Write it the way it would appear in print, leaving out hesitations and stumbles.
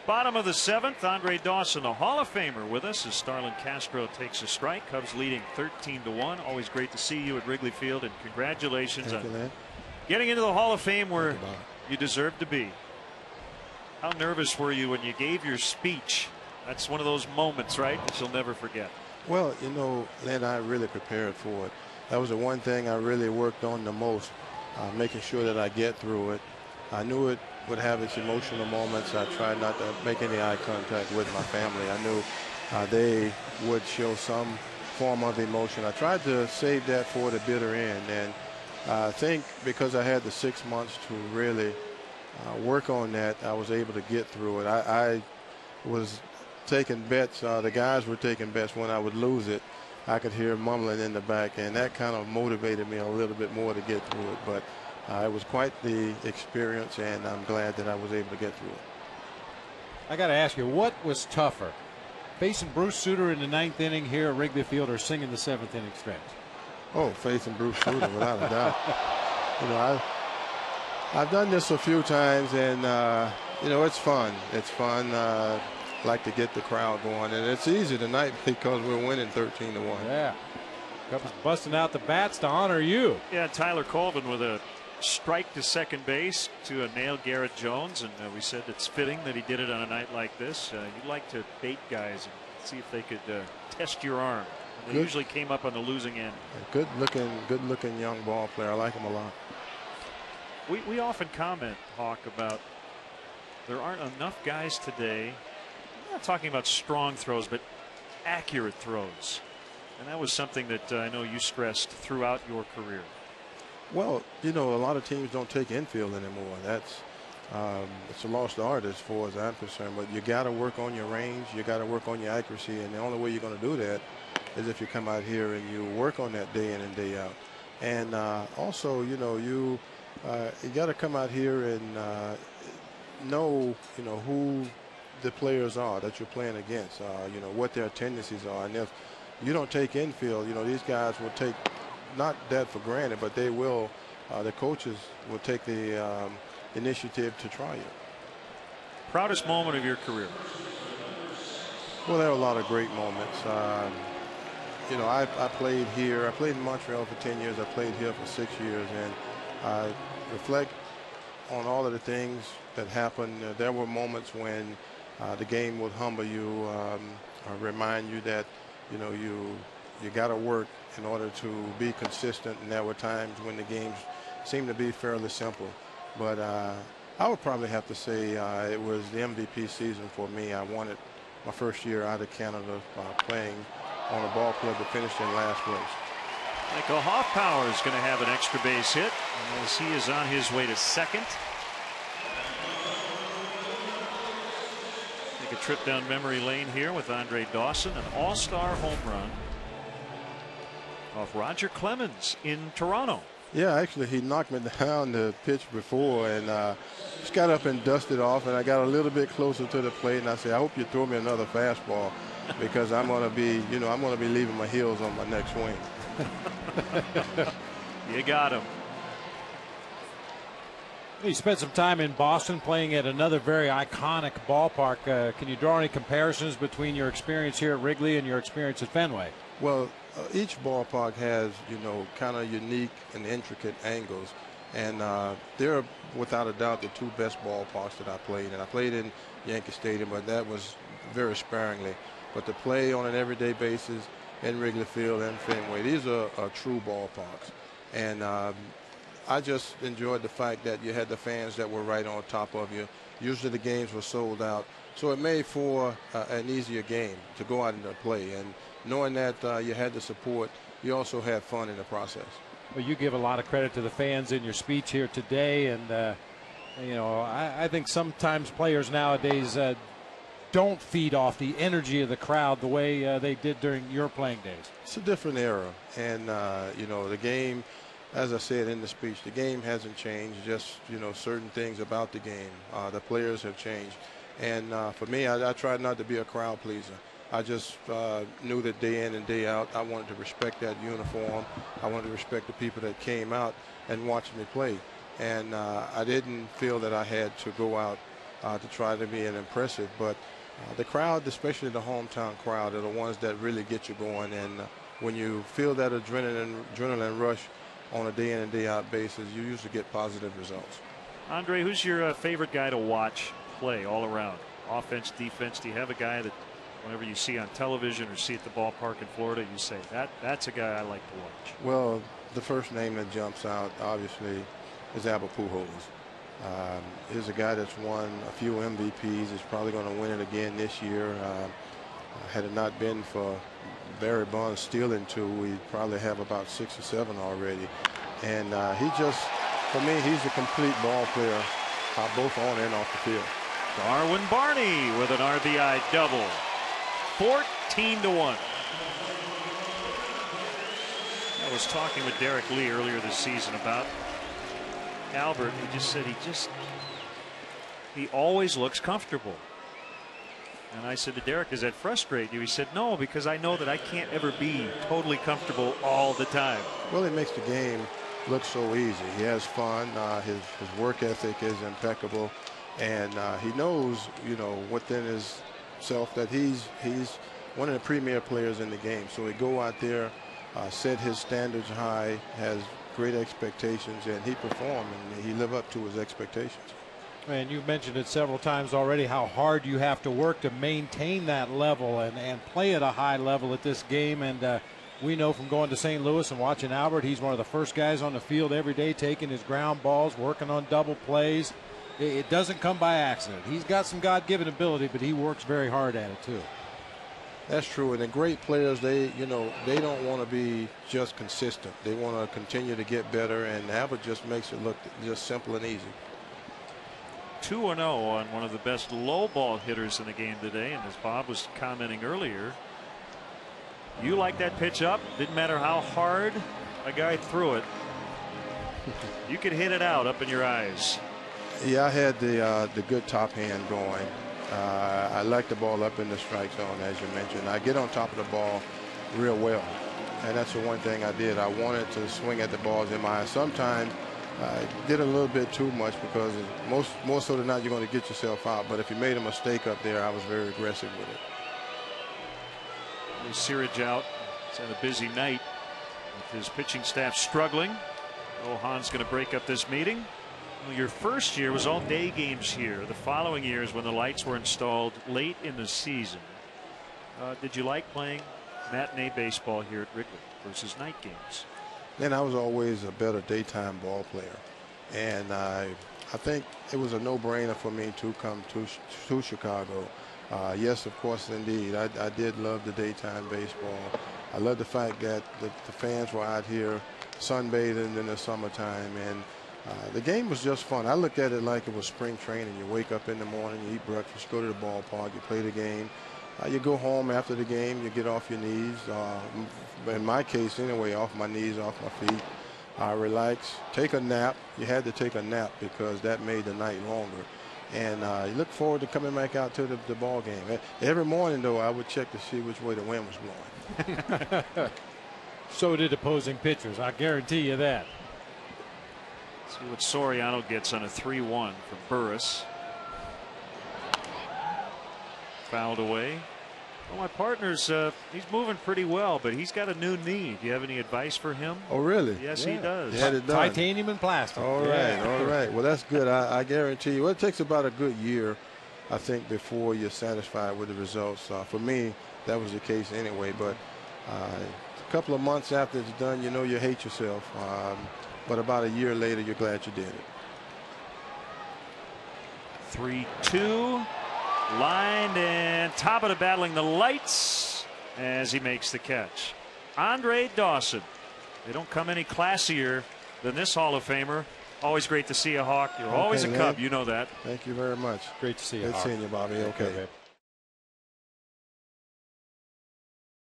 Bottom of the 7th, Andre Dawson, a Hall of Famer, with us as Starlin Castro takes a strike. Cubs leading 13-1. Always great to see you at Wrigley Field, and congratulations on getting into the Hall of Fame where you deserve to be. How nervous were you when you gave your speech? That's one of those moments, right, that you'll never forget. Well, you know, Len, I really prepared for it. That was the one thing I really worked on the most, making sure that I get through it. I knew it would have its emotional moments. I tried not to make any eye contact with my family. I knew they would show some form of emotion. I tried to save that for the bitter end, and I think because I had the 6 months to really work on that, I was able to get through it. I was taking bets. The guys were taking bets when I would lose it. I could hear mumbling in the back, and that kind of motivated me a little bit more to get through it. But it was quite the experience, and I'm glad that I was able to get through it. I got to ask you, what was tougher, facing Bruce Sutter in the 9th inning here at Wrigley Field, or singing the 7th inning stretch? Oh, facing Bruce Sutter, without a doubt. You know, I've done this a few times, and you know, it's fun. It's fun. Like to get the crowd going, and it's easy tonight because we're winning 13-1. Yeah, Cubs busting out the bats to honor you. Yeah, Tyler Colvin with a strike to second base to nail Garrett Jones, and we said it's fitting that he did it on a night like this. You'd like to bait guys and see if they could test your arm. And they usually came up on the losing end. Good looking young ball player. I like him a lot. We often comment, Hawk, about there aren't enough guys today. I'm not talking about strong throws, but accurate throws. And that was something that I know you stressed throughout your career. Well, you know, a lot of teams don't take infield anymore. That's it's a lost art as far as I'm concerned. But you got to work on your range. You got to work on your accuracy. And the only way you're going to do that is if you come out here and you work on that day in and day out. And also, you know, you got to come out here and know, you know, who the players are that you're playing against, you know, what their tendencies are. And if you don't take infield, you know, these guys will take not that for granted, but they will, the coaches will take the initiative to try you. Proudest moment of your career? Well, there were a lot of great moments. You know, I played here. I played in Montreal for 10 years. I played here for 6 years, and I reflect on all of the things that happened. There were moments when the game would humble you, remind you that, you know, you got to work in order to be consistent. And there were times when the games seemed to be fairly simple. But I would probably have to say it was the MVP season for me. I won it my first year out of Canada, playing on a ball club that finished in last place. Michael Hoffpower is going to have an extra base hit as he is on his way to second. Take a trip down memory lane here with Andre Dawson, an all-star home run off Roger Clemens in Toronto. Yeah, actually, he knocked me down the pitch before, and just got up and dusted off, and I got a little bit closer to the plate, and I said, I hope you throw me another fastball because I'm going to be, you know, I'm going to be leaving my heels on my next swing. You got him. You spent some time in Boston playing at another very iconic ballpark. Can you draw any comparisons between your experience here at Wrigley and your experience at Fenway? Well, each ballpark has, you know, kind of unique and intricate angles. And they're, without a doubt, the two best ballparks that I played. And I played in Yankee Stadium, but that was very sparingly. But to play on an everyday basis in Wrigley Field and Fenway, these are true ballparks. And I just enjoyed the fact that you had the fans that were right on top of you. Usually the games were sold out. So it made for an easier game to go out and play. And knowing that you had the support, you also had fun in the process. Well, you give a lot of credit to the fans in your speech here today. And, you know, I think sometimes players nowadays don't feed off the energy of the crowd the way they did during your playing days. It's a different era. And, you know, the game, as I said in the speech, the game hasn't changed. Just, you know, certain things about the game. The players have changed. And for me, I tried not to be a crowd pleaser. I just knew that day in and day out, I wanted to respect that uniform. I wanted to respect the people that came out and watched me play. And I didn't feel that I had to go out to try to be an impressive. But the crowd, especially the hometown crowd, are the ones that really get you going. And when you feel that adrenaline rush on a day in and day out basis, you usually get positive results. Andre, who's your favorite guy to watch play all around? Offense, defense? Do you have a guy that whenever you see on television or see at the ballpark in Florida, you say, that's a guy I like to watch? Well, the first name that jumps out, obviously, is Albert Pujols. He's a guy that's won a few MVPs. He's probably going to win it again this year. Had it not been for Barry Bonds stealing 2, we'd probably have about 6 or 7 already. And he just, for me, he's a complete ball player, both on and off the field. Darwin Barney with an RBI double. 14-1. I was talking with Derek Lee earlier this season about Albert. He just said he always looks comfortable. And I said to Derek, does that frustrate you? He said, no, because I know that I can't ever be totally comfortable all the time. Well, it makes the game look so easy. He has fun. His work ethic is impeccable. And he knows, within himself that he's one of the premier players in the game. So he go out there, set his standards high, has great expectations, and he performed, and he lived up to his expectations. And you've mentioned it several times already how hard you have to work to maintain that level and play at a high level at this game. And we know from going to St. Louis and watching Albert, he's one of the first guys on the field every day taking his ground balls, working on double plays. It doesn't come by accident. He's got some God-given ability, but he works very hard at it too. That's true. And the great players, they don't want to be just consistent. They want to continue to get better, and Albert just makes it look just simple and easy. 2-0 on one of the best low ball hitters in the game today. And as Bob was commenting earlier, you like that pitch up. Didn't matter how hard a guy threw it. You could hit it out up in your eyes. Yeah, I had the good top hand going. I like the ball up in the strike zone, as you mentioned. I get on top of the ball real well. And that's the one thing I did. I wanted to swing at the balls in my eyes. Sometimes I did a little bit too much because more so than not, you're going to get yourself out. But if you made a mistake up there, I was very aggressive with it. Searage out. It's had a busy night with his pitching staff struggling. Rohan's going to break up this meeting. Well, your first year was all day games here. The following years, when the lights were installed late in the season, did you like playing matinee baseball here at Wrigley versus night games? Then I was always a better daytime ball player, and I think it was a no-brainer for me to come to Chicago. Yes, of course, indeed. I did love the daytime baseball. I love the fact that the fans were out here sunbathing in the summertime, and the game was just fun. I looked at it like it was spring training. You wake up in the morning, you eat breakfast, go to the ballpark, you play the game. You go home after the game, you get off your knees. In my case, anyway, off my knees, off my feet. Relax, take a nap. You had to take a nap because that made the night longer. And you look forward to coming back out to the ball game. Every morning, though, I would check to see which way the wind was blowing. So did opposing pitchers. I guarantee you that. See what Soriano gets on a 3-1 from Burris. Fouled away. Well, my partner's he's moving pretty well, but he's got a new knee. Do you have any advice for him? Oh, really? Yes, yeah. He does. He had it done. Titanium and plastic. All right, all right. Well, that's good. I guarantee you. Well, it takes about a good year, I think, before you're satisfied with the results. For me, that was the case anyway. But a couple of months after it's done, you know you hate yourself. But about a year later, you're glad you did it. 3-2. Lined and top of the battling the lights as he makes the catch. Andre Dawson. They don't come any classier than this Hall of Famer. Always great to see you, Hawk. You're always a Cub. You know that. Thank you very much. Great to see you. Good seeing you, Bobby. Okay.